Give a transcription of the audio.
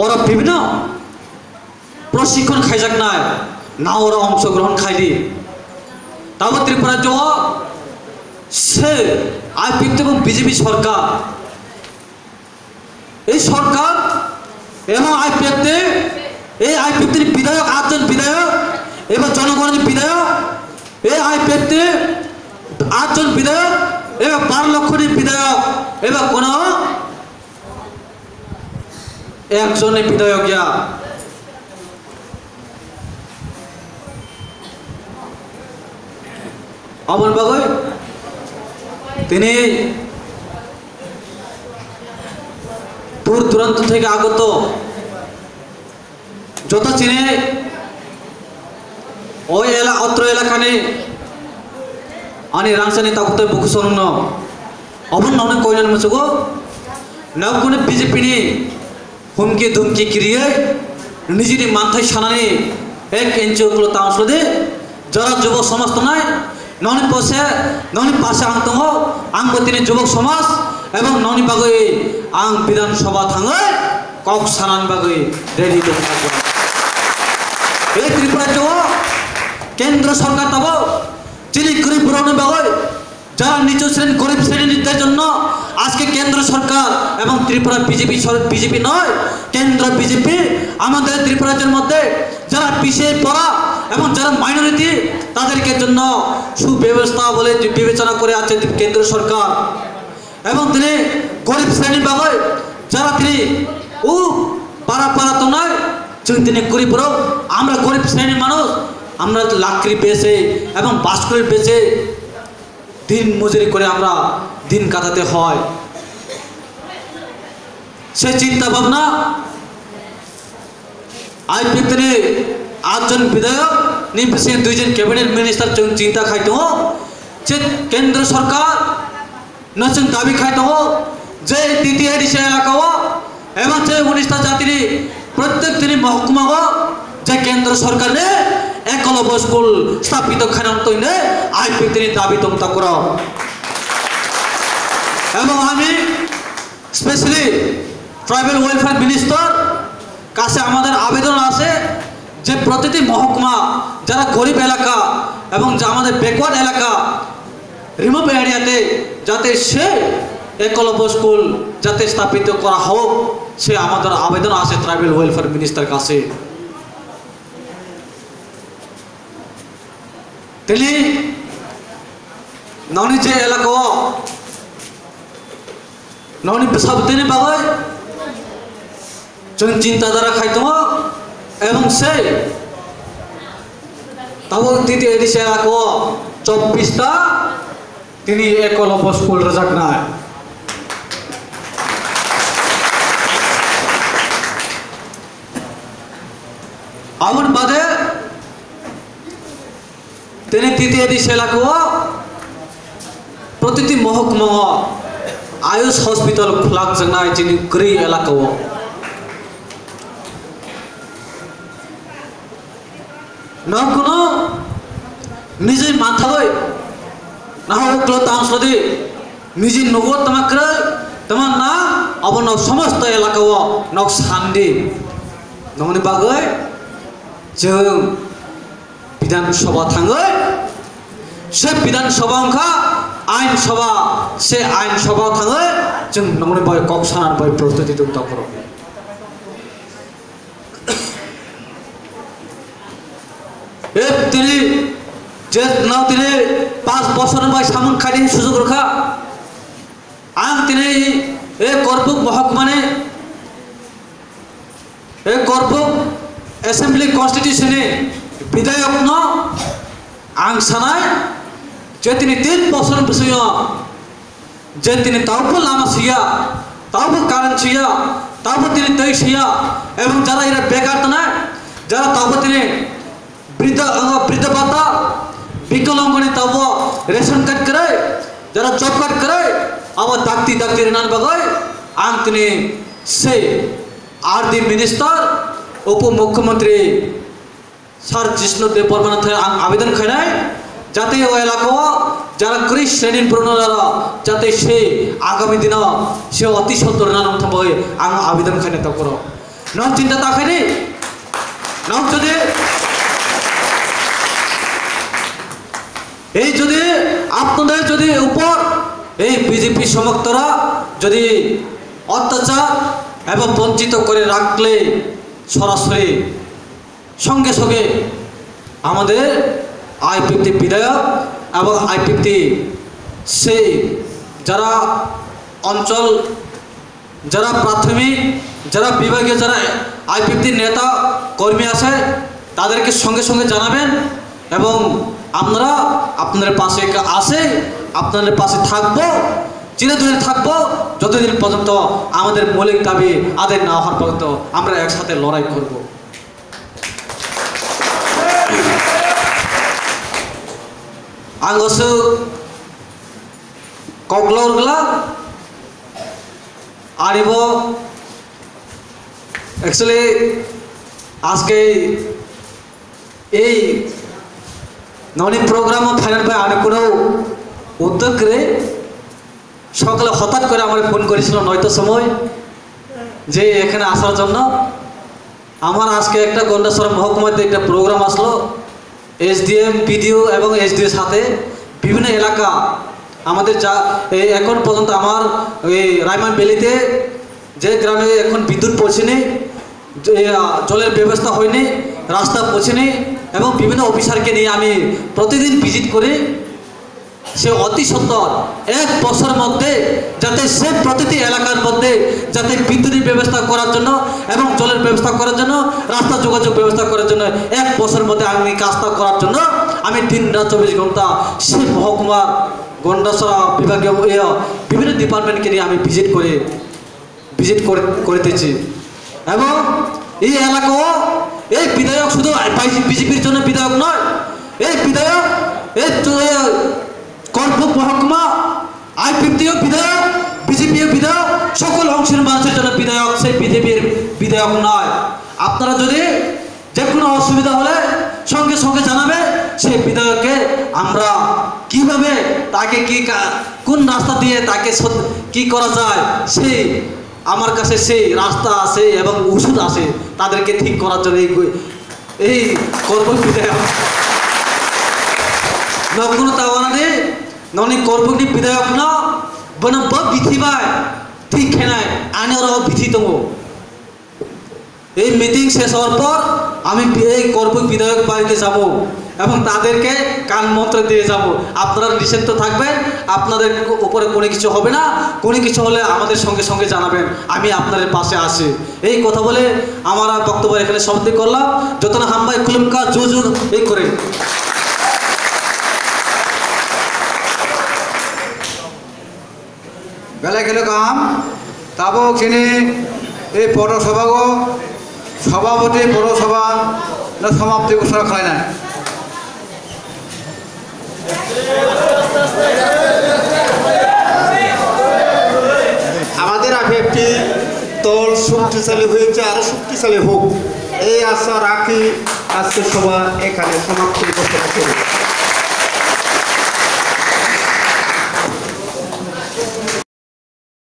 ওরা বিভিন্ন প্রশিক্ষণ খাইজাক নাই না ওরা অংশগ্রহণ খাইলি তারপর ত্রিপুরা রাজ্য সে আইপিএফ এবং বিজেপি সরকার এই সরকার এবং আইপিএফতে এই আইপিএফের বিধায়ক 8 জন বিধায়ক এবার জনগণের বিধায়ক এই আইপিএফতে 8 জন বিধায়ক এবার 12 লক্ষের বিধায়ক এবার কোন একজনের বিধায়ক ইয়া অমল বাগৈ তিনি দূর দূরান্ত থেকে আগত যত চিনে ওই অত্র এলাকানে আনি রাংসানি তাকুতে বুকুসরণ অবন ননে কইনান মসগো নবগুনে বিজেপিনি হুমকি ধুমকি কিরিয়ে নিজেরই মাথায় সানানি 1 ইঞ্চি উকলো তাঁসলে যারা যুবক সমাজ তো নয় ননি পাশে আংতং আংবো তিনি যুবক সমাজ এবং ননি বাগৈ আং বিধানসভা থাঙে কক সানান বাগৈ রেডি দং থাকবো এই ত্রিপুরা রাজ্য কেন্দ্র সরকার তব যিনি গরিব বুড়ানো বাগৈ যারা নিচু শ্রেণী গরিব শ্রেণীদের জন্য আজকে কেন্দ্র সরকার এবং ত্রিপুরা বিজেপি নয় কেন্দ্র বিজেপি আমাদের ত্রিপুরা রাজ্যের মধ্যে যারা পিছিয়ে পড়া এবং যারা মাইনরিটি তাদেরকে জন্য সুব্যবস্থা বলে বিবেচনা করে আছে কেন্দ্র সরকার এবং তিনি গরিব শ্রেণীর বাগৈ যারা তিনি পাড়া তো নয় তিনি গরিব আমরা গরিব শ্রেণীর মানুষ আমরা লাকড়ি বেচে এবং বাসকড়ি বেচে দিন মজুরি করে আমরা দিন কাটাতে হয় সে চিন্তা ভাবনা আইপিএফ তিনি 8 জন বিধায়ক নির্বিশেষে 2 জন ক্যাবিনেট মিনিস্টার চিন্তা খাইতে যে কেন্দ্র সরকার নতুন দাবি খাইতে যে তৃতীয় এডিসি এলাকা এবং যে 19টা জাতির প্রত্যেক দিনই মহকুমা যে কেন্দ্র সরকার নে একলব্য স্কুল স্থাপিত খানান্তইনে আইপিএফ তিনি দাবি তমতা করা এবং আমি স্পেশালি ট্রাইবাল ওয়েলফেয়ার মিনিস্টার কাছে আমাদের আবেদন আছে যে প্রতিটি মহকুমা যারা গরিব এলাকা এবং যা আমাদের ব্যাকওয়ার্ড এলাকা রিমোট এরিয়াতে যাতে সে একলব্য স্কুল যাতে স্থাপিত করা হোক সে আমাদের আবেদন আছে ট্রাইবাল ওয়েলফেয়ার মিনিস্টার কাছে তিনি ননি যে এলাকা ননি সবদিনে বাগৈ जों চিন্তাধারা খাইতো এবং সে তাও দ্বিতীয় এডিসি এলাকা 24টা তিনি একলব্য স্কুল রাজাক নাই আমার বাদে তিনি তৃতীয় এডিসি এলাকা প্রতিটি মহকুমা আয়ুষ হসপিটাল খোলাক নাই যিনি গরিব এলাকা নকুনো নিজে মাথায় না হোক তাঁসদি নিজে নগদ তোমাকে তোমার না অবন সমস্ত এলাকা নক সান্দি নমনি বাগৈ जों বিধানসভা থাঙে সে বিধানসভা অংখা আইন সভা সে আইন সভা থাঙে जों নমনি বাগৈ কক সানার বাই প্রস্তুতি দংতা করো তিনি যে নাও তিনি 5 বছর বাই সামন খাইনি সুযোগ রক্ষা আং তিনি এ করবুক মহকুমানে এ করবুক অ্যাসেম্বলি কনস্টিটিউশনে বিধায়ক ন আং সানায় যে তিনি 3 বছর বিষয় যে তিনি তাওবো লামা সিয়া তাওবো কারণ সিয়া তাওবো তিনি তৈ সিয়া এবং যারা এরা বেকার তো না যারা তাওবো তিনি বৃদ্ধ ভাতা বিকলাঙ্গনে তব রেশন কার্ড করে যারা জব কার্ড করে আবার ডাক্তি রেনান বাগৈ আং তিনি সে আরডি মিনিস্টার উপ মুখ্যমন্ত্রী স্যার জিষ্ণুদেব বর্মন আবেদন খাইনায় যাতে ও এলাকা যারা কৃষ শ্রেণীর প্রণয়রা যাতে সে আগামী দিন সে অতি সত্তর নাম থাকবে আং আবেদন খানে তা করো ন চিন্তা তাখানে নাও যদি এই যদি আপনাদের যদি উপর এই বিজেপি সমর্থকরা যদি অত্যাচার এবং বঞ্চিত করে রাখলে সরাসরি সঙ্গে সঙ্গে আমাদের আইপিএফটি বিধায়ক এবং আইপিএফটি সেই যারা অঞ্চল যারা প্রাথমিক যারা বিভাগীয় যারা আইপিএফটির নেতা কর্মী আছে তাদেরকে সঙ্গে সঙ্গে জানাবেন এবং আমরা আপনাদের পাশে আসে আপনাদের পাশে থাকবো চিরদিন থাকবো যতদিন পর্যন্ত আমাদের মৌলিক দাবি আদায় না হওয়ার পর্যন্ত আমরা একসাথে লড়াই করব আঙ্গসু কগলরগুলা আরিব অ্যাকচুয়ালি আজকে এই ননি প্রোগ্রাম ফাইনাল ভাই অনেক কোনো উদ্যোগ করে সকালে হঠাৎ করে আমার ফোন করেছিল 9টার সময় যে এখানে আসার জন্য আমার আজকে একটা গন্ডাছড়া মহকুমাতে একটা প্রোগ্রাম আসলো এসডিএম পিডিও এবং এসডিওর সাথে বিভিন্ন এলাকা আমাদের যা এখন পর্যন্ত আমার এই রায়মান বেলিতে যে গ্রামে এখন বিদ্যুৎ পৌঁছেনি জলের ব্যবস্থা হয়নি রাস্তা পৌঁছেনি এবং বিভিন্ন অফিসারকে নিয়ে আমি প্রতিদিন ভিজিট করি সে অতি সত্তর 1 বছরের মধ্যে যাতে সে প্রতিটি এলাকার মধ্যে যাতে বিদ্যুতের ব্যবস্থা করার জন্য এবং জলের ব্যবস্থা করার জন্য রাস্তা যোগাযোগ ব্যবস্থা করার জন্য 1 বছরের মধ্যে আমি কাজটা করার জন্য আমি দিন রাত 24 ঘন্টা সে মহকুমার গন্ডাছড়া বিভাগীয় বিভিন্ন ডিপার্টমেন্টকে নিয়ে আমি ভিজিট করতেছি এবং এই এলাকাও এই বিধায়ক শুধু বিজেপির জন্য বিধায়ক নয় এই বিধায়ক এই কর্মপুর মহকুমা আইপিএফটিও বিধায়ক বিজেপিও বিধায়ক সকল অংশের মানুষের জন্য বিধায়ক সেই বিজেপির বিধায়ক নয় আপনারা যদি যে কোনো অসুবিধা হলে সঙ্গে সঙ্গে জানাবে সেই বিধায়ককে আমরা কিভাবে তাকে কি কোন রাস্তা দিয়ে তাকে কি করা যায় সেই আমার কাছে সেই রাস্তা আছে এবং ওষুধ আছে তাদেরকে ঠিক করার জন্য এই কর্মপুর বিধায়ক নকুনো তাওয়ানাদে ননি কর্মপুর বিধায়ক না বনা ব বিথিবাই ঠিক খেনায় আনারও বিধি দङ এই মিটিং শেষ হওয়ার পর আমি এই কর্মপুর বিধায়ক বাড়িতে যাব এবং তাদেরকে কান মন্ত্র দিয়ে যাব আপনারা নিশ্চিন্ত থাকবেন আপনাদের উপরে কোনো কিছু হবে না কোনো কিছু হলে আমাদের সঙ্গে সঙ্গে জানাবেন আমি আপনাদের পাশে আছি এই কথা বলে আমার বক্তব্য এখানে সমাপ্তি করলাম যতনা হামবাই কুলুমকা জুজুর এই করে বেলা গেল কাম তাবো খেনে এই পৌরসভা সভাপতি পৌরসভা সমাপ্তি ঘোষণা খায় না আমাদের আইপিএফটি দল শক্তিশালী হয়েছে আরো শক্তিশালী হোক এই আশা রাখি আজকের সভা এখানে সমাপ্তি ঘোষণা করি।